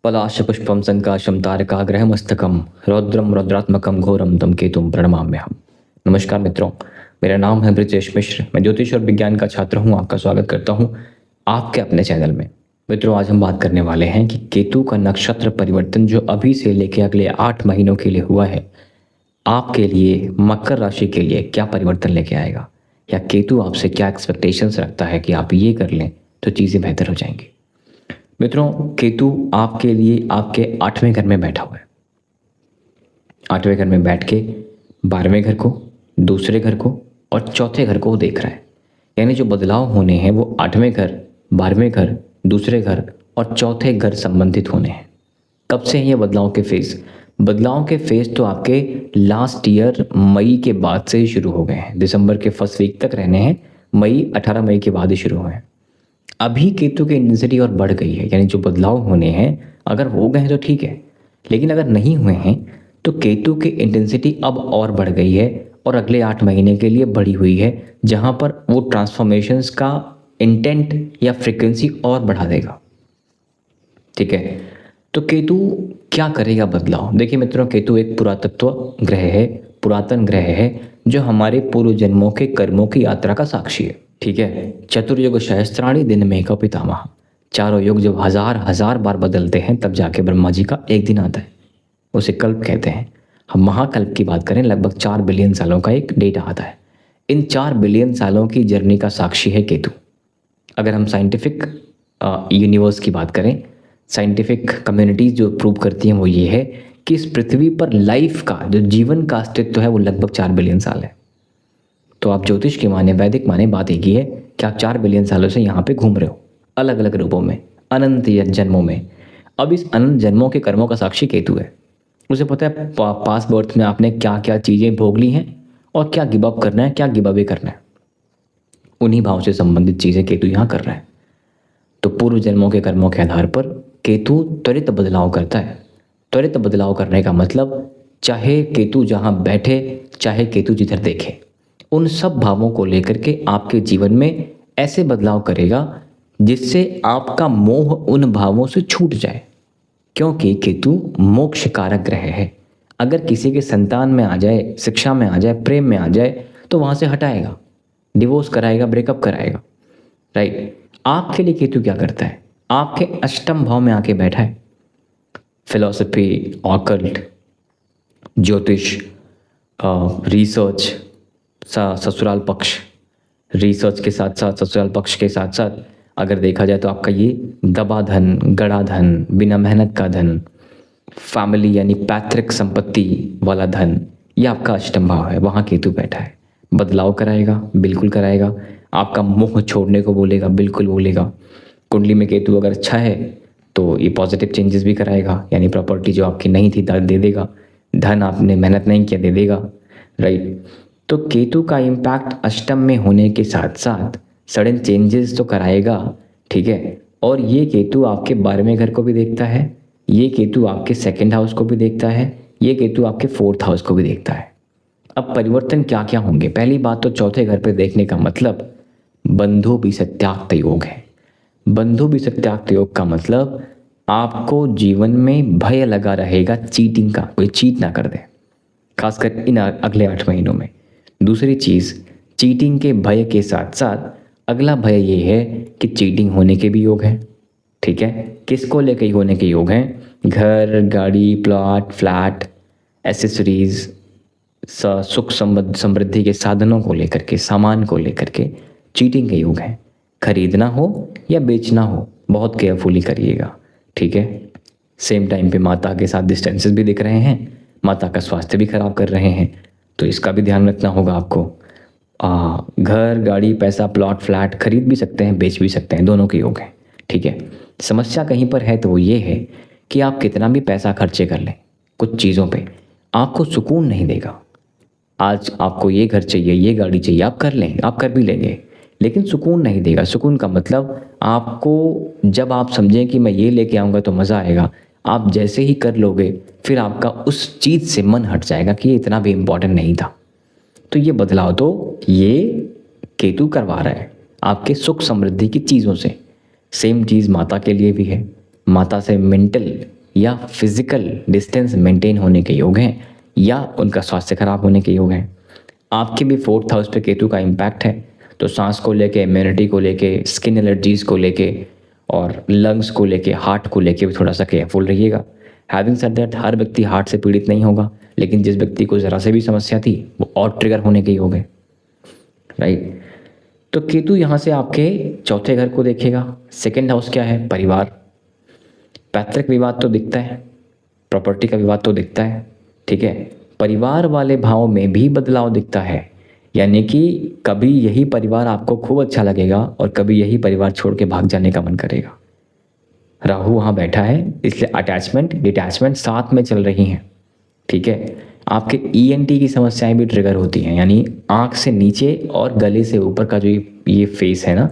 पलाशपुष्पं संकाशं तारकाग्रहमस्तकं रौद्रम रौद्रात्मकं घोरम तम केतुम प्रणमाम्यहम्। नमस्कार मित्रों, मेरा नाम है ब्रिजेश मिश्र। मैं ज्योतिष और विज्ञान का छात्र हूँ। आपका स्वागत करता हूँ आपके अपने चैनल में। मित्रों, आज हम बात करने वाले हैं कि केतु का नक्षत्र परिवर्तन जो अभी से लेकर अगले 8 महीनों के लिए हुआ है, आपके लिए मकर राशि के लिए क्या परिवर्तन लेके आएगा, या केतु आपसे क्या एक्सपेक्टेशंस रखता है कि आप ये कर लें तो चीज़ें बेहतर हो जाएंगी। मित्रों, केतु आपके लिए आपके 8वें घर में बैठा हुआ है। 8वें घर में बैठ के 12वें घर को, दूसरे घर को और चौथे घर को वो देख रहा है। यानी जो बदलाव होने हैं वो 8वें घर, 12वें घर, दूसरे घर और चौथे घर संबंधित होने हैं। कब से हैं ये बदलाव के फेज? बदलाव के फेज तो आपके लास्ट ईयर मई के बाद से ही शुरू हो गए हैं। दिसंबर के फर्स्ट वीक तक रहने हैं, 18 मई के बाद ही शुरू हुए हैं। अभी केतु की इंटेंसिटी और बढ़ गई है। यानी जो बदलाव होने हैं अगर हो गए हैं तो ठीक है, लेकिन अगर नहीं हुए हैं तो केतु की इंटेंसिटी अब और बढ़ गई है और अगले 8 महीने के लिए बढ़ी हुई है, जहां पर वो ट्रांसफॉर्मेशंस का इंटेंट या फ्रीक्वेंसी और बढ़ा देगा। ठीक है, तो केतु क्या करेगा बदलाव? देखिए मित्रों, केतु एक पुरातत्व ग्रह है, पुरातन ग्रह है, जो हमारे पूर्व जन्मों के कर्मों की यात्रा का साक्षी है। ठीक है, चतुर्युग सहस्त्राणि दिन में का पितामह। चारों युग जब हजार हजार बार बदलते हैं तब जाके ब्रह्मा जी का एक दिन आता है, उसे कल्प कहते हैं। हम महाकल्प की बात करें, लगभग 4 बिलियन सालों का एक डेटा आता है। इन 4 बिलियन सालों की जर्नी का साक्षी है केतु। अगर हम साइंटिफिक यूनिवर्स की बात करें, साइंटिफिक कम्युनिटीज जो प्रूव करती हैं वो ये है कि इस पृथ्वी पर लाइफ का, जो जीवन का अस्तित्व है, वो लगभग 4 बिलियन साल है। तो आप ज्योतिष के माने, वैदिक माने, बात एक ही है कि आप 4 बिलियन सालों से यहाँ पे घूम रहे हो, अलग अलग रूपों में, अनंत जन्मों में। अब इस अनंत जन्मों के कर्मों का साक्षी केतु है। उसे पता है पास बर्थ में आपने क्या क्या चीज़ें भोग ली हैं और क्या गिव अप करना है, क्या गिव अवे करना है। उन्हीं भाव से संबंधित चीज़ें केतु यहाँ कर रहा है। तो पूर्व जन्मों के कर्मों के आधार पर केतु त्वरित बदलाव करता है। त्वरित बदलाव करने का मतलब, चाहे केतु जहाँ बैठे, चाहे केतु जिधर देखे, उन सब भावों को लेकर के आपके जीवन में ऐसे बदलाव करेगा जिससे आपका मोह उन भावों से छूट जाए। क्योंकि केतु मोक्ष कारक ग्रह है। अगर किसी के संतान में आ जाए, शिक्षा में आ जाए, प्रेम में आ जाए, तो वहाँ से हटाएगा, डिवोर्स कराएगा, ब्रेकअप कराएगा। राइट, आपके लिए केतु क्या करता है? आपके अष्टम भाव में आके बैठा है। फिलॉसफी, ऑकल्ट, ज्योतिष, रिसर्च, ससुराल पक्ष, रिसर्च के साथ साथ, ससुराल पक्ष के साथ साथ अगर देखा जाए तो आपका ये दबा धन, गड़ा धन, बिना मेहनत का धन, फैमिली यानी पैतृक संपत्ति वाला धन, ये आपका अष्टम भाव है। वहाँ केतु बैठा है। बदलाव कराएगा, बिल्कुल कराएगा। आपका मोह छोड़ने को बोलेगा, बिल्कुल बोलेगा। कुंडली में केतु अगर अच्छा है तो ये पॉजिटिव चेंजेस भी कराएगा, यानी प्रॉपर्टी जो आपकी नहीं थी दे देगा, धन आपने मेहनत नहीं किया दे देगा। राइट, तो केतु का इम्पैक्ट अष्टम में होने के साथ साथ सडन चेंजेस तो कराएगा। ठीक है, और ये केतु आपके 12वें घर को भी देखता है, ये केतु आपके 2nd हाउस को भी देखता है, ये केतु आपके 4th हाउस को भी देखता है। अब परिवर्तन क्या क्या होंगे? पहली बात तो चौथे घर पे देखने का मतलब बंधु विसत्याक्त योग है। बंधु विसत्याक्त योग का मतलब आपको जीवन में भय लगा रहेगा चीटिंग का, कोई चीट ना कर दे, खासकर इन अगले 8 महीनों में। दूसरी चीज़, चीटिंग के भय के साथ साथ अगला भय ये है कि चीटिंग होने के भी योग हैं। ठीक है, किसको लेके होने के योग हैं? घर, गाड़ी, प्लॉट, फ्लैट, एसेसरीज, सुख समृद्धि के साधनों को लेकर के, सामान को लेकर के चीटिंग के योग हैं। खरीदना हो या बेचना हो, बहुत केयरफुली करिएगा। ठीक है, सेम टाइम पे माता के साथ डिस्टेंसेस भी दिख रहे हैं, माता का स्वास्थ्य भी खराब कर रहे हैं, तो इसका भी ध्यान रखना होगा आपको। घर, गाड़ी, पैसा, प्लॉट, फ्लैट खरीद भी सकते हैं, बेच भी सकते हैं, दोनों के योग हैं। ठीक है, समस्या कहीं पर है तो वो ये है कि आप कितना भी पैसा खर्चे कर लें कुछ चीज़ों पे, आपको सुकून नहीं देगा। आज आपको ये घर चाहिए, ये गाड़ी चाहिए, आप कर लें, आप कर भी लेंगे, लेकिन सुकून नहीं देगा। सुकून का मतलब, आपको जब आप समझें कि मैं ये लेके आऊँगा तो मज़ा आएगा, आप जैसे ही कर लोगे फिर आपका उस चीज़ से मन हट जाएगा कि ये इतना भी इम्पोर्टेंट नहीं था। तो ये बदलाव तो ये केतु करवा रहा है आपके सुख समृद्धि की चीज़ों से। सेम चीज़ माता के लिए भी है। माता से मेंटल या फिजिकल डिस्टेंस मेंटेन होने के योग हैं, या उनका स्वास्थ्य खराब होने के योग हैं। आपके भी 4th हाउस पे केतु का इम्पैक्ट है, तो सांस को लेके, इम्यूनिटी को लेके, स्किन एलर्जीज को लेके और लंग्स को लेके, हार्ट को लेके भी थोड़ा सा केयरफुल रहिएगा। हैविंग सेड दैट, हर व्यक्ति हार्ट से पीड़ित नहीं होगा, लेकिन जिस व्यक्ति को ज़रा से भी समस्या थी वो और ट्रिगर होने के योग है, राइट। तो केतु यहाँ से आपके 4थे घर को देखेगा। 2nd हाउस क्या है? परिवार। पैतृक विवाद तो दिखता है, प्रॉपर्टी का विवाद तो दिखता है, ठीक है। परिवार वाले भाव में भी बदलाव दिखता है, यानी कि कभी यही परिवार आपको खूब अच्छा लगेगा और कभी यही परिवार छोड़ के भाग जाने का मन करेगा। राहु वहाँ बैठा है, इसलिए अटैचमेंट डिटैचमेंट साथ में चल रही हैं, ठीक है। आपके ENT की समस्याएं भी ट्रिगर होती हैं, यानी आँख से नीचे और गले से ऊपर का जो ये फेस है ना,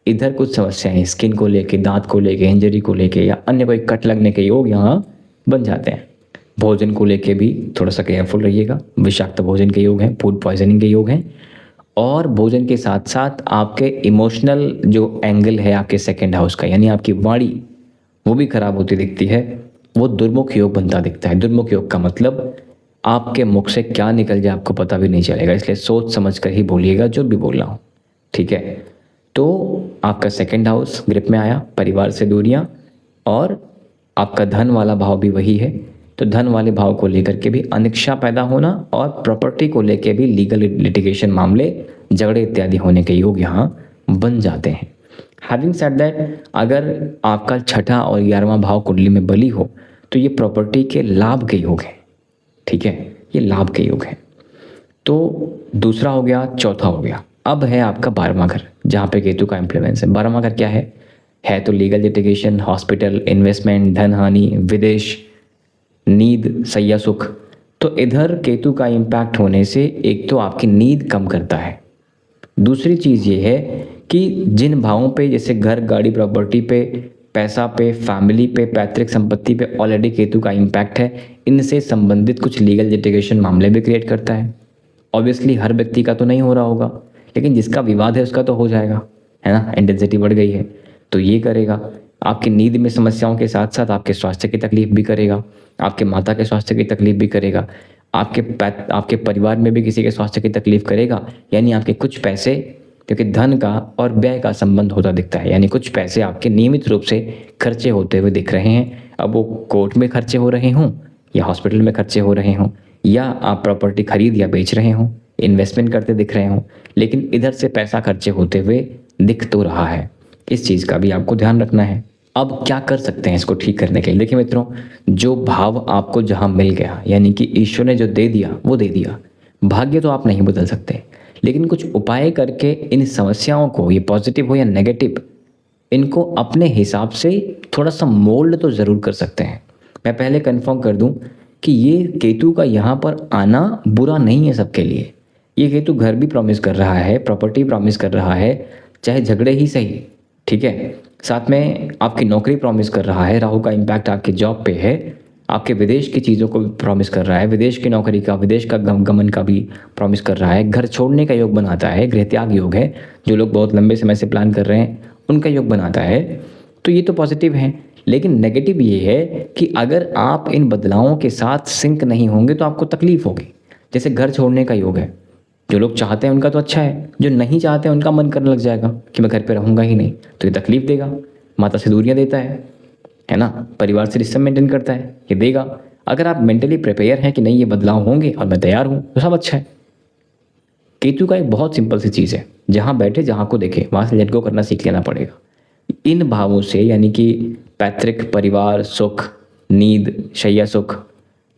इधर कुछ समस्याएं स्किन को लेके, दांत को लेके, इंजरी को लेके या अन्य कोई कट लगने के योग यहाँ बन जाते हैं। भोजन को लेके भी थोड़ा सा केयरफुल रहिएगा, विषाक्त भोजन के योग हैं, फूड पॉइजनिंग के योग हैं। और भोजन के साथ साथ आपके इमोशनल जो एंगल है आपके 2nd हाउस का, यानी आपकी वाणी, वो भी खराब होती दिखती है। वो दुर्मुख योग बनता दिखता है। दुर्मुख योग का मतलब आपके मुख से क्या निकल जाए आपको पता भी नहीं चलेगा, इसलिए सोच समझ कर ही बोलिएगा जो भी बोलना हो, ठीक है। तो आपका 2nd हाउस ग्रिप में आया, परिवार से दूरियां, और आपका धन वाला भाव भी वही है, तो धन वाले भाव को लेकर के भी अनिच्छा पैदा होना और प्रॉपर्टी को लेकर भी लीगल लिटिगेशन मामले, झगड़े इत्यादि होने के योग यहाँ बन जाते हैं। हैविंग सेड दैट, अगर आपका 6ठा और 11वां भाव कुंडली में बली हो तो ये प्रॉपर्टी के लाभ के योग हैं, ठीक है, ये लाभ के योग हैं। तो दूसरा हो गया, चौथा हो गया। अब है आपका 12वां घर, जहाँ पे केतु का इन्फ्लुएंस है। 12वां घर क्या है तो लीगल लिटिगेशन, हॉस्पिटल, इन्वेस्टमेंट, धन हानि, विदेश, नींद, सैया सुख। तो इधर केतु का इम्पैक्ट होने से एक तो आपकी नींद कम करता है, दूसरी चीज़ ये है कि जिन भावों पे, जैसे घर, गाड़ी, प्रॉपर्टी पे, पैसा पे, फैमिली पे, पैतृक संपत्ति पे ऑलरेडी केतु का इम्पैक्ट है, इनसे संबंधित कुछ लीगल लिटिगेशन मामले भी क्रिएट करता है। ऑब्वियसली हर व्यक्ति का तो नहीं हो रहा होगा, लेकिन जिसका विवाद है उसका तो हो जाएगा, है ना। इंटेंसिटी बढ़ गई है तो ये करेगा। आपकी नींद में समस्याओं के साथ साथ आपके स्वास्थ्य की तकलीफ भी करेगा, आपके माता के स्वास्थ्य की तकलीफ भी करेगा, आपके परिवार में भी किसी के स्वास्थ्य की तकलीफ करेगा। यानी आपके कुछ पैसे, क्योंकि धन का और व्यय का संबंध होता दिखता है, यानी कुछ पैसे आपके नियमित रूप से खर्चे होते हुए दिख रहे हैं। अब वो कोर्ट में खर्चे हो रहे हों या हॉस्पिटल में खर्चे हो रहे हों, या आप प्रॉपर्टी खरीद या बेच रहे हों, इन्वेस्टमेंट करते दिख रहे हों, लेकिन इधर से पैसा खर्चे होते हुए दिख तो रहा है। इस चीज़ का भी आपको ध्यान रखना है। अब क्या कर सकते हैं इसको ठीक करने के लिए? देखिए मित्रों, जो भाव आपको जहाँ मिल गया, यानी कि ईश्वर ने जो दे दिया वो दे दिया। भाग्य तो आप नहीं बदल सकते, लेकिन कुछ उपाय करके इन समस्याओं को, ये पॉजिटिव हो या नेगेटिव, इनको अपने हिसाब से थोड़ा सा मोल्ड तो ज़रूर कर सकते हैं। मैं पहले कंफर्म कर दूं कि ये केतु का यहाँ पर आना बुरा नहीं है सबके लिए। ये केतु घर भी प्रॉमिस कर रहा है, प्रॉपर्टी प्रॉमिस कर रहा है, चाहे झगड़े ही सही, ठीक है। साथ में आपकी नौकरी प्रॉमिस कर रहा है, राहु का इम्पैक्ट आपके जॉब पे है, आपके विदेश की चीज़ों को भी प्रॉमिस कर रहा है, विदेश की नौकरी का, विदेश का गमन का भी प्रॉमिस कर रहा है, घर छोड़ने का योग बनाता है, गृह त्याग योग है, जो लोग बहुत लंबे समय से प्लान कर रहे हैं उनका योग बनाता है। तो ये तो पॉजिटिव है, लेकिन नेगेटिव ये है कि अगर आप इन बदलावों के साथ सिंक नहीं होंगे तो आपको तकलीफ होगी। जैसे घर छोड़ने का योग है, जो लोग चाहते हैं उनका तो अच्छा है, जो नहीं चाहते हैं उनका मन करने लग जाएगा कि मैं घर पे रहूँगा ही नहीं, तो ये तकलीफ देगा। माता से दूरियाँ देता है ना, परिवार से रिश्ता मेंटेन करता है, ये देगा। अगर आप मेंटली प्रिपेयर हैं कि नहीं ये बदलाव होंगे और मैं तैयार हूँ, तो सब अच्छा है। केतु का एक बहुत सिंपल सी चीज़ है, जहाँ बैठे जहाँ को देखे वहाँ से लेट गो करना सीख लेना पड़ेगा। इन भावों से, यानी कि पैतृक, परिवार, सुख, नींद, शैया सुख,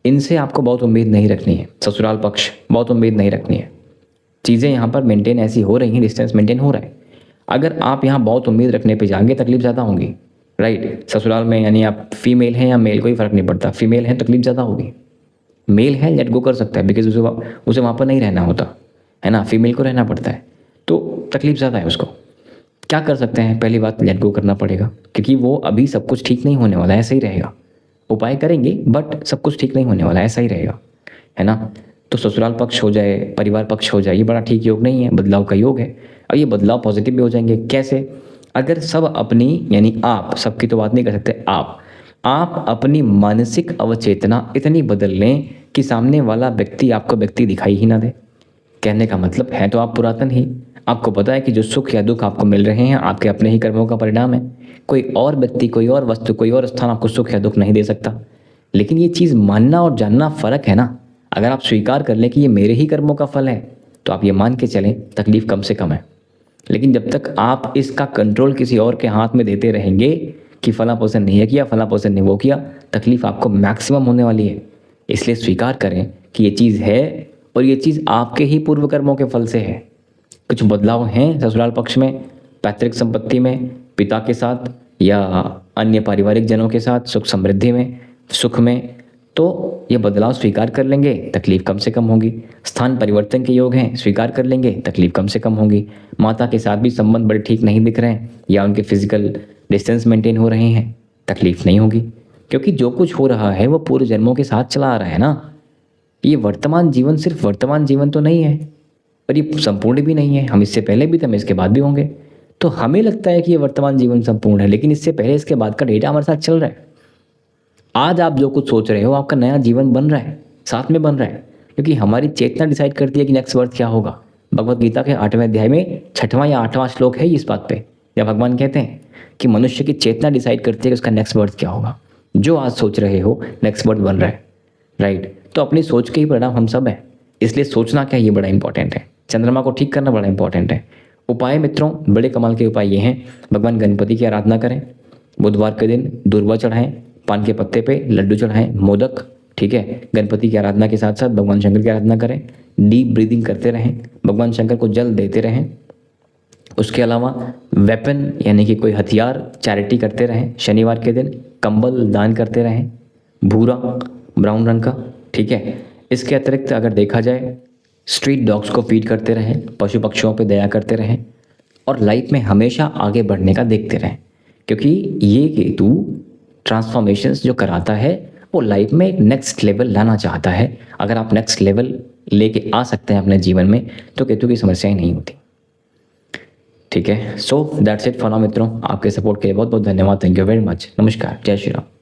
इनसे आपको बहुत उम्मीद नहीं रखनी है। ससुराल पक्ष, बहुत उम्मीद नहीं रखनी है। चीज़ें यहाँ पर मेंटेन ऐसी हो रही हैं, डिस्टेंस मेंटेन हो रहा है। अगर आप यहाँ बहुत उम्मीद रखने पे जाएंगे तकलीफ ज़्यादा होगी, राइट। ससुराल में यानी आप फीमेल हैं या मेल, कोई फ़र्क नहीं पड़ता, फीमेल हैं तकलीफ ज़्यादा होगी। मेल है लेट गो कर सकता है, बिकॉज उसे वहाँ पर नहीं रहना होता है ना, फीमेल को रहना पड़ता है, तो तकलीफ ज़्यादा है उसको। क्या कर सकते हैं? पहली बात, लेट गो करना पड़ेगा, क्योंकि वो अभी सब कुछ ठीक नहीं होने वाला है, ऐसा ही रहेगा। उपाय करेंगे बट सब कुछ ठीक नहीं होने वाला है, ऐसा ही रहेगा, है ना। तो ससुराल पक्ष हो जाए, परिवार पक्ष हो जाए, ये बड़ा ठीक योग नहीं है, बदलाव का योग है। और ये बदलाव पॉजिटिव भी हो जाएंगे। कैसे? अगर सब अपनी, यानी आप, सबकी तो बात नहीं कर सकते, आप आप अपनी मानसिक अवचेतना इतनी बदल लें कि सामने वाला व्यक्ति आपको व्यक्ति दिखाई ही ना दे। कहने का मतलब है तो आप पुरातन ही। आपको पता है कि जो सुख या दुख आपको मिल रहे हैं आपके अपने ही कर्मों का परिणाम है। कोई और व्यक्ति, कोई और वस्तु, कोई और स्थान आपको सुख या दुख नहीं दे सकता। लेकिन ये चीज़ मानना और जानना फ़र्क है ना। अगर आप स्वीकार कर लें कि ये मेरे ही कर्मों का फल है तो आप ये मान के चलें, तकलीफ़ कम से कम है। लेकिन जब तक आप इसका कंट्रोल किसी और के हाथ में देते रहेंगे कि फला पर्सन ने ये किया, फला पर्सन ने वो किया, तकलीफ़ आपको मैक्सिमम होने वाली है। इसलिए स्वीकार करें कि ये चीज़ है और ये चीज़ आपके ही पूर्व कर्मों के फल से है। कुछ बदलाव हैं ससुराल पक्ष में, पैतृक संपत्ति में, पिता के साथ या अन्य पारिवारिक जनों के साथ, सुख समृद्धि में, सुख में, तो ये बदलाव स्वीकार कर लेंगे, तकलीफ़ कम से कम होगी। स्थान परिवर्तन के योग हैं, स्वीकार कर लेंगे, तकलीफ़ कम से कम होगी। माता के साथ भी संबंध बड़े ठीक नहीं दिख रहे हैं या उनके फिजिकल डिस्टेंस मेंटेन हो रहे हैं, तकलीफ़ नहीं होगी। क्योंकि जो कुछ हो रहा है वो पूर्व जन्मों के साथ चला आ रहा है ना। ये वर्तमान जीवन सिर्फ वर्तमान जीवन तो नहीं है और ये संपूर्ण भी नहीं है। हम इससे पहले भी थे, हम इसके बाद भी होंगे। तो हमें लगता है कि ये वर्तमान जीवन संपूर्ण है, लेकिन इससे पहले इसके बाद का डेटा हमारे साथ चल रहा है। आज आप जो कुछ सोच रहे हो आपका नया जीवन बन रहा है, साथ में बन रहा है। क्योंकि हमारी चेतना डिसाइड करती है कि नेक्स्ट बर्थ क्या होगा। भगवत गीता के 8वें अध्याय में 6वां या 8वां श्लोक है इस बात पे, जब भगवान कहते हैं कि मनुष्य की चेतना डिसाइड करती है कि उसका नेक्स्ट बर्थ क्या होगा। जो आज सोच रहे हो नेक्स्ट बर्थ बन रहा है, राइट। तो अपनी सोच के ही परिणाम हम सब हैं। इसलिए सोचना क्या, ये बड़ा इंपॉर्टेंट है। चंद्रमा को ठीक करना बड़ा इंपॉर्टेंट है। उपाय मित्रों, बड़े कमाल के उपाय ये हैं। भगवान गणपति की आराधना करें, बुधवार के दिन दूर्वा चढ़ाएं, पान के पत्ते पे लड्डू चढ़ाएं, मोदक, ठीक है। गणपति की आराधना के साथ साथ भगवान शंकर की आराधना करें, डीप ब्रीदिंग करते रहें, भगवान शंकर को जल देते रहें। उसके अलावा वेपन यानी कि कोई हथियार चैरिटी करते रहें। शनिवार के दिन कंबल दान करते रहें, भूरा ब्राउन रंग का, ठीक है। इसके अतिरिक्त अगर देखा जाए स्ट्रीट डॉग्स को फीड करते रहें, पशु पक्षियों पे दया करते रहें और लाइफ में हमेशा आगे बढ़ने का देखते रहें। क्योंकि ये केतु ट्रांसफॉर्मेशंस जो कराता है वो लाइफ में एक नेक्स्ट लेवल लाना चाहता है। अगर आप नेक्स्ट लेवल लेके आ सकते हैं अपने जीवन में तो केतु की समस्याएं नहीं होती, ठीक है। So that's it for now मित्रों। आपके सपोर्ट के लिए बहुत बहुत धन्यवाद। Thank you very much. नमस्कार, जय श्री राम।